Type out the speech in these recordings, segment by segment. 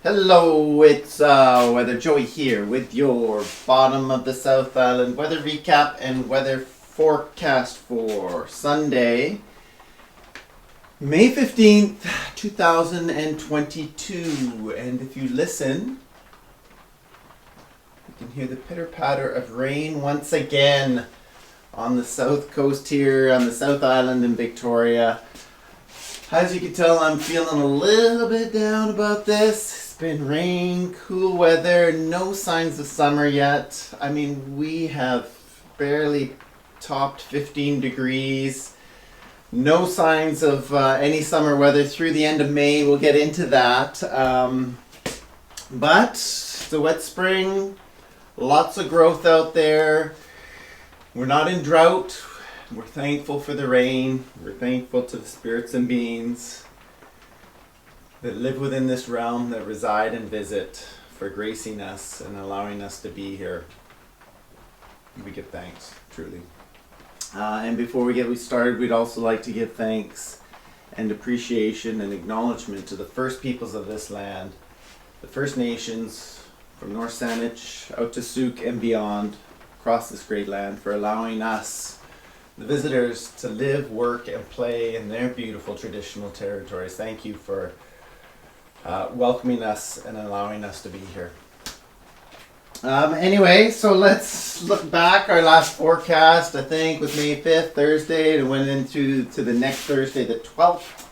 Hello, it's Weather Joey here with your bottom of the South Island weather recap and weather forecast for Sunday, May 15th, 2022. And if you listen, you can hear the pitter patter of rain once again on the south coast here, on the South Island in Victoria. As you can tell, I'm feeling a little bit down about this. It's been rain, cool weather, no signs of summer yet. I mean, we have barely topped 15 degrees. No signs of any summer weather through the end of May. We'll get into that. But it's a wet spring, lots of growth out there. We're not in drought. We're thankful for the rain. We're thankful to the spirits and beings that live within this realm, that reside and visit, for gracing us and allowing us to be here. We give thanks, truly. And before we get started, we'd also like to give thanks and appreciation and acknowledgement to the first peoples of this land, the First Nations, from North Saanich out to Sooke and beyond, across this great land, for allowing us, the visitors, to live, work, and play in their beautiful traditional territories. Thank you for welcoming us and allowing us to be here. Anyway, so let's look back. Our last forecast, I think, was May 5th, Thursday, and went into the next Thursday, the 12th.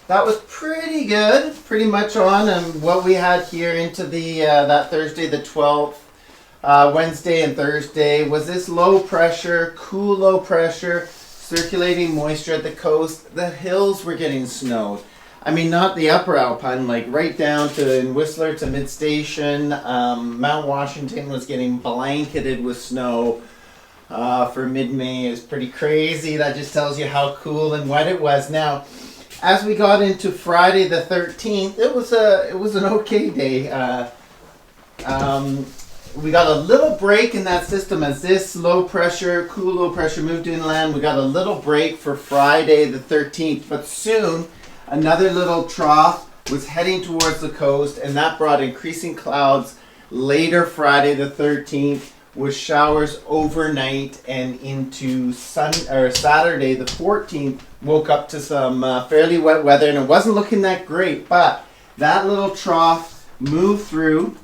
That was pretty good, pretty much on what we had here into the that Thursday, the 12th. Wednesday and Thursday was this low pressure, cool low pressure, circulating moisture at the coast. The hills were getting snowed. I mean, not the upper Alpine, like right down to in Whistler to mid-station. Mount Washington was getting blanketed with snow for mid-May. It was pretty crazy. That just tells you how cool and wet it was. Now, as we got into Friday the 13th, it was an okay day. We got a little break in that system as this low pressure, cool low pressure moved inland. We got a little break for Friday the 13th, but soon another little trough was heading towards the coast, and that brought increasing clouds later Friday the 13th with showers overnight, and into Saturday the 14th woke up to some fairly wet weather, and it wasn't looking that great, but that little trough moved through.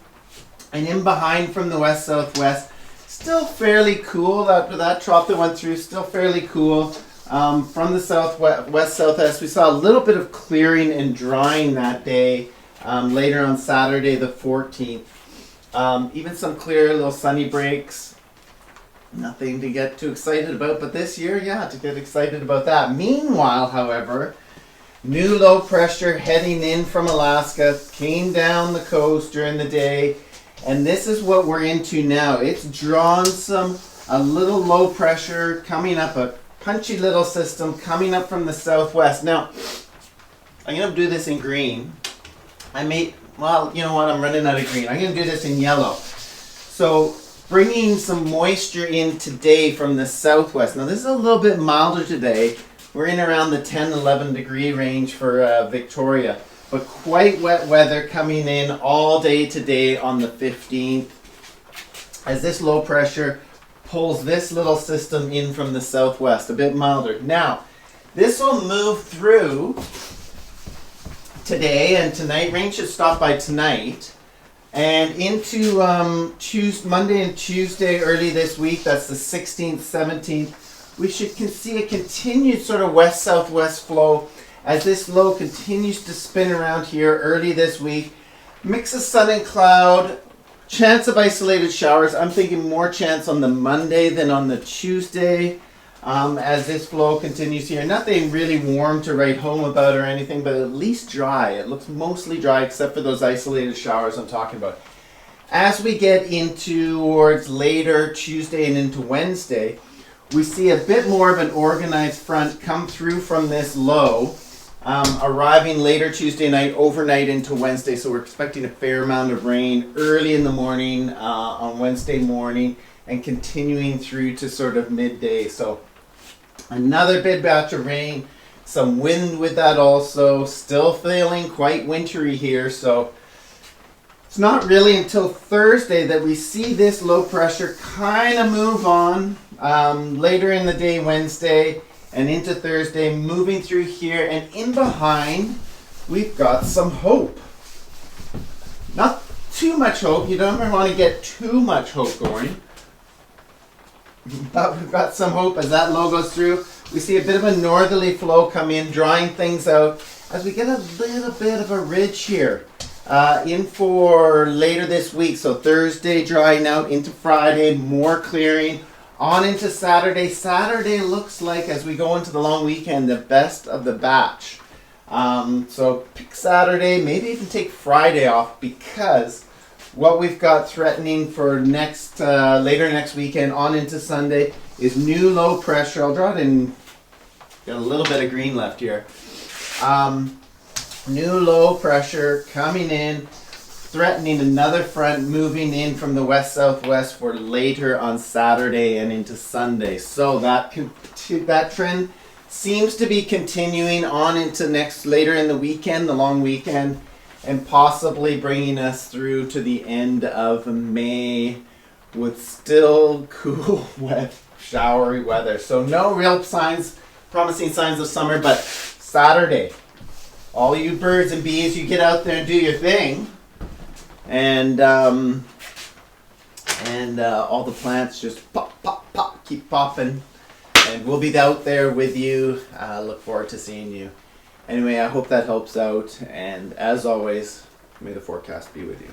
And in behind from the west-southwest, still fairly cool. After that trough that went through, still fairly cool. From the west-southwest, we saw a little bit of clearing and drying that day. Later on Saturday the 14th. Even some clear little sunny breaks. Nothing to get too excited about, but this year, yeah, to get excited about that. Meanwhile, however, new low pressure heading in from Alaska came down the coast during the day. And this is what we're into now. It's drawn a little low pressure coming up, a punchy little system coming up from the southwest. Now, I'm going to do this in green. Well, you know what? I'm running out of green. I'm going to do this in yellow. So, bringing some moisture in today from the southwest. Now, this is a little bit milder today. We're in around the 10, 11 degree range for Victoria. But quite wet weather coming in all day today on the 15th as this low pressure pulls this little system in from the southwest, a bit milder. Now, this will move through today and tonight. Rain should stop by tonight. And into Monday and Tuesday early this week, that's the 16th, 17th, we should see a continued sort of west-southwest flow as this low continues to spin around here early this week. Mix of sun and cloud, chance of isolated showers. I'm thinking more chance on the Monday than on the Tuesday as this flow continues here. Nothing really warm to write home about or anything, but at least dry. It looks mostly dry except for those isolated showers I'm talking about. As we get into towards later Tuesday and into Wednesday, we see a bit more of an organized front come through from this low. Arriving later Tuesday night, overnight into Wednesday, so we're expecting a fair amount of rain early in the morning on Wednesday morning and continuing through to sort of midday. So another big batch of rain, some wind with that also, still feeling quite wintry here, so It's not really until Thursday that we see this low pressure kind of move on. Later in the day, Wednesday and into Thursday, moving through here, and in behind, we've got some hope. Not too much hope. You don't ever want to get too much hope going. But we've got some hope as that low goes through. We see a bit of a northerly flow come in, drying things out as we get a little bit of a ridge here in for later this week. So Thursday drying out into Friday, more clearing on into Saturday. Saturday looks like, as we go into the long weekend, the best of the batch. So pick Saturday, maybe even take Friday off, because what we've got threatening for next later next weekend on into Sunday is new low pressure. I'll draw it in, got a little bit of green left here. New low pressure coming in, threatening another front moving in from the west-southwest for later on Saturday and into Sunday. So that trend seems to be continuing on into later in the weekend, the long weekend, and possibly bringing us through to the end of May with still cool, wet, showery weather. So no real promising signs of summer, but Saturday, all you birds and bees, you get out there and do your thing. And all the plants just pop, pop, pop, keep popping. And we'll be out there with you. Look forward to seeing you. Anyway, I hope that helps out. And as always, may the forecast be with you.